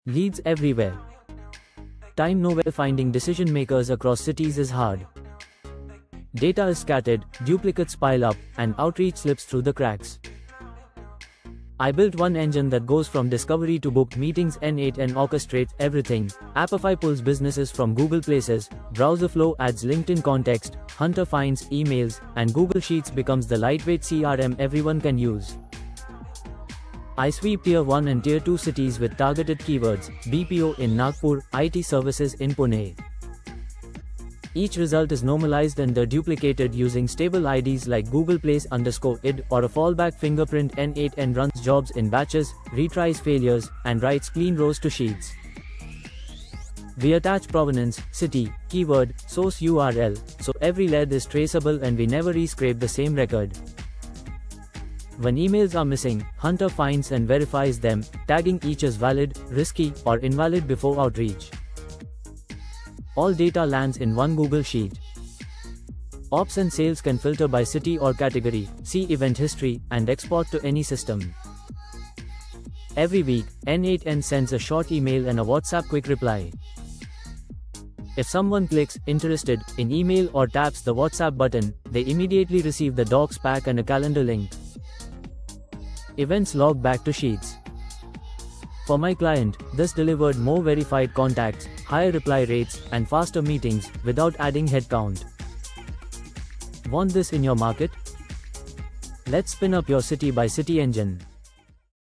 Leads everywhere. Time nowhere. Finding decision makers across cities is hard. Data is scattered, duplicates pile up, and outreach slips through the cracks. I built one engine that goes from discovery to booked meetings. N8N orchestrates everything. Apify pulls businesses from Google Places, Browserflow adds LinkedIn context, Hunter finds emails, and Google Sheets becomes the lightweight CRM everyone can use. I sweep Tier 1 and Tier 2 cities with targeted keywords, BPO in Nagpur, IT services in Pune. Each result is normalized and duplicated using stable IDs like Google Place_id or a fallback fingerprint. N8N runs jobs in batches, retries failures, and writes clean rows to sheets. We attach provenance, city, keyword, source URL, so every lead is traceable and we never rescrape the same record. When emails are missing, Hunter finds and verifies them, tagging each as valid, risky, or invalid before outreach. All data lands in one Google Sheet. Ops and sales can filter by city or category, see event history, and export to any system. Every week, N8N sends a short email and a WhatsApp quick reply. If someone clicks "Interested" in email or taps the WhatsApp button, they immediately receive the docs pack and a calendar link. Events log back to Sheets. For my client, this delivered more verified contacts, higher reply rates, and faster meetings, without adding headcount. Want this in your market? Let's spin up your city by city engine.